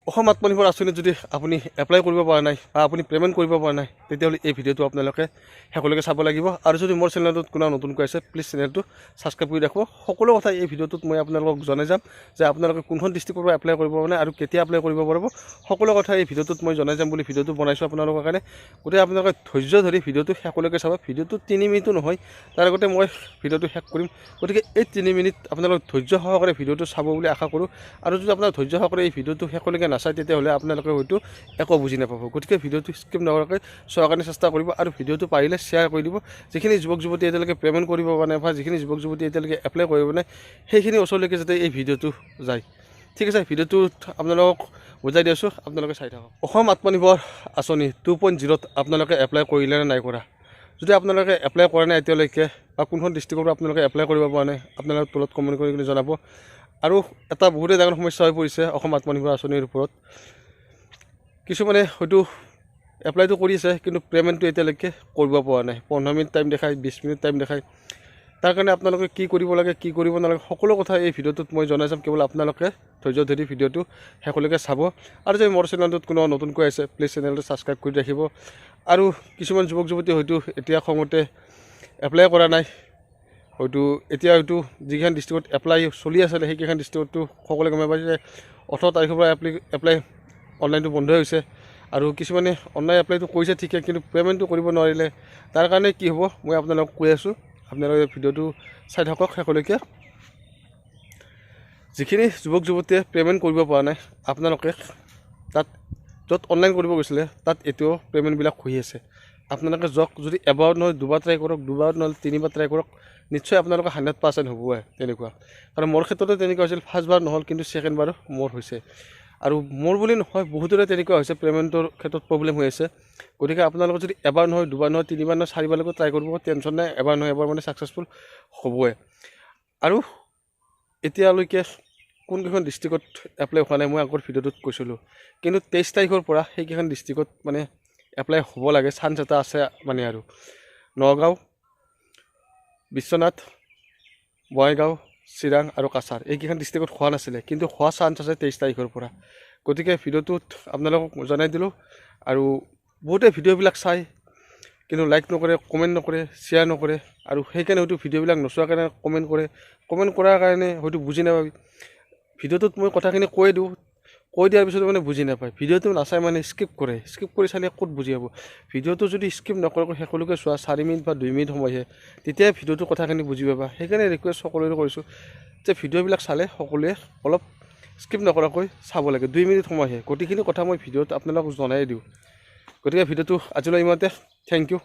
অসম আত্মনিৰ্ভৰ আঁচনিত যদি আপুনি এপ্লাই কৰিব পৰা নাই বা আপুনি পে'মেণ্ট কৰিব পৰা নাই তেতিয়াহ'লে এই ভিডিঅ'টো আপোনালোকে শেষলৈকে চাব লাগিব। আৰু যদি মোৰ চেনেলটোত কোনো নতুনকৈ আছে প্লিজ চেনেলটো ছাবস্ক্ৰাইব কৰি ৰাখিব। সকলো কথা এই ভিডিঅ'টোত মই আপোনালোকক জনাই যাম যে আপোনালোকে কোনখন ডিষ্ট্ৰিক্টৰ পৰা এপ্লাই কৰিব পৰা নাই আৰু কেতিয়া এপ্লাই কৰিব পাৰিব, সকলো কথা এই ভিডিঅ'টোত মই জনাই যাম বুলি ভিডিঅ'টো বনাইছোঁ আপোনালোকৰ কাৰণে। গতিকে আপোনালোকে ধৈৰ্য ধৰি ভিডিঅ'টো শেষলৈকে চাব। ভিডিঅ'টো 3 মিনিটো নহয়, তাৰ আগতে মই ভিডিঅ'টো শেষ কৰিম। গতিকে এই 3 মিনিট আপোনালোকে ধৈৰ্য সহকাৰে ভিডিঅ'টো চাব বুলি আশা কৰোঁ। আৰু যদি আপোনাৰ ধৈৰ্য সহকাৰে এই ভিডিঅ'টো শেষলৈকে নাচায় তেতিয়াহ'লে আপোনালোকে হয়তো একো বুজি নাপাব। গতিকে ভিডিঅ'টো স্কিপ নকৰাকৈ চোৱাৰ কাৰণে চেষ্টা কৰিব আৰু ভিডিঅ'টো পাৰিলে শ্বেয়াৰ কৰি দিব। যিখিনি যুৱক যুৱতী এতিয়ালৈকে পে'মেণ্ট কৰিব পৰা নাই বা যিখিনি যুৱক যুৱতী এতিয়ালৈকে এপ্লাই কৰিব নাই সেইখিনি ওচৰলৈকে যাতে এই ভিডিঅ'টো যায়। ঠিক আছে, ভিডিঅ'টোত আপোনালোকক বুজাই দি আছোঁ, আপোনালোকে চাই থাকক। অসম আত্মনিৰ্ভৰ আঁচনি 2.0ত আপোনালোকে এপ্লাই কৰিলে নে নাই কৰা? যদি আপোনালোকে এপ্লাই কৰা নাই এতিয়ালৈকে বা কোনখন ডিষ্ট্ৰিক্টৰ পৰা আপোনালোকে এপ্লাই কৰিব পৰা নাই আপোনালোকে তলত কমেণ্ট কৰি কিনে জনাব। আৰু এটা বহুতেই ডাঙৰ সমস্যা হৈ পৰিছে অসম আত্মনিৰ্ভৰ আঁচনিৰ ওপৰত। কিছুমানে হয়তো এপ্লাইটো কৰিছে কিন্তু পে'মেণ্টটো এতিয়ালৈকে কৰিব পৰা নাই। 15 মিনিট টাইম দেখায়, 20 মিনিট টাইম দেখায়। তাৰ কাৰণে আপোনালোকে কি কৰিব লাগে, কি কৰিব নালাগে, সকলো কথা এই ভিডিঅ'টোত মই জনাই যাম। কেৱল আপোনালোকে ধৈৰ্য ধৰি ভিডিঅ'টো শেষলৈকে চাব। আৰু যদি মোৰ চেনেলটোত কোনো নতুনকৈ আছে প্লিজ চেনেলটো ছাবস্ক্ৰাইব কৰি ৰাখিব। আৰু কিছুমান যুৱক যুৱতী হয়তো এতিয়া খঙতে এপ্লাই কৰা নাই, হয়তো এতিয়া হয়তো যিকেইখন ডিষ্ট্ৰিক্টত এপ্লাই চলি আছিলে সেইকেইখন ডিষ্ট্ৰিক্টতো সকলোৱে গমে পাইছে যে 18 তাৰিখৰ পৰা এপ্লাই অনলাইনটো বন্ধ হৈছে। আৰু কিছুমানে অনলাইন এপ্লাইটো কৰিছে ঠিকে, কিন্তু পে'মেণ্টটো কৰিব নোৱাৰিলে। তাৰ কাৰণে কি হ'ব মই আপোনালোকক কৈ আছোঁ, আপোনালোকে ভিডিঅ'টো চাই থাকক শেষলৈকে। যিখিনি যুৱক যুৱতীয়ে পে'মেণ্ট কৰিব পৰা নাই আপোনালোকে তাত য'ত অনলাইন কৰিব গৈছিলে তাত এতিয়াও পে'মেণ্টবিলাক হৈ আছে। আপোনালোকে যাওক, যদি এবাৰ নহয় দুবাৰ ট্ৰাই কৰক, দুবাৰ নহ'লে 3বাৰ ট্ৰাই কৰক, নিশ্চয় আপোনালোকৰ 100% হ'বই তেনেকুৱা। কাৰণ মোৰ ক্ষেত্ৰতো তেনেকুৱা হৈছিল, ফাৰ্ষ্টবাৰ নহ'ল কিন্তু ছেকেণ্ড বাৰ মোৰ হৈছে। আৰু মোৰ বুলি নহয় বহুতৰে তেনেকুৱা হৈছে, পে'মেণ্টৰ ক্ষেত্ৰত প্ৰব্লেম হৈ আছে। গতিকে আপোনালোকে যদি এবাৰ নহয় দুবাৰ নহয় 3বাৰ নহয় 4বাৰলৈকে ট্ৰাই কৰিব, টেনশ্যন নাই, এবাৰ নহয় এবাৰ মানে ছাকচেছফুল হ'বই। আৰু এতিয়ালৈকে কোনকেইখন ডিষ্ট্ৰিক্টত এপ্লাই হোৱা নাই মই আগৰ ভিডিঅ'টোত কৈছিলোঁ, কিন্তু 23 তাৰিখৰ পৰা সেইকেইখন ডিষ্ট্ৰিক্টত মানে এপ্লাই হ'ব লাগে, চান্স এটা আছে মানে। আৰু নগাঁও, বিশ্বনাথ, বঙাইগাঁও, চিৰাং আৰু কাছাৰ এইকেইখন ডিষ্ট্ৰিক্টত হোৱা নাছিলে, কিন্তু হোৱা চান্স আছে 23 তাৰিখৰ পৰা। গতিকে ভিডিঅ'টোত আপোনালোকক জনাই দিলোঁ। আৰু বহুতে ভিডিঅ'বিলাক চাই কিন্তু লাইক নকৰে, কমেণ্ট নকৰে, শ্বেয়াৰ নকৰে। আৰু সেইকাৰণে হয়তো ভিডিঅ'বিলাক নোচোৱাৰ কাৰণে কমেণ্ট কৰে, কমেণ্ট কৰাৰ কাৰণে হয়তো বুজি নাপাবি। ভিডিঅ'টোত মই কথাখিনি কৈ দিওঁ, কৈ দিয়াৰ পিছত মানে বুজি নাপায়, ভিডিঅ'টো নাচাই মানে স্কিপ কৰে। স্কিপ কৰি চালে ক'ত বুজি পাব? ভিডিঅ'টো যদি স্কিপ নকৰাকৈ শেষলৈকে চোৱা, 4 মিনিট বা 2 মিনিট সময়হে, তেতিয়া ভিডিঅ'টোৰ কথাখিনি বুজি পাবা। সেইকাৰণে ৰিকুৱেষ্ট সকলোৰে কৰিছোঁ যে ভিডিঅ'বিলাক চালে সকলোৱে অলপ স্কিপ নকৰাকৈ চাব লাগে। 2 মিনিট সময়হে, গোটেইখিনি কথা মই ভিডিঅ'ত আপোনালোকক জনাই দিওঁ। গতিকে ভিডিঅ'টো আজিলৈ ইমানতে, থেংক ইউ।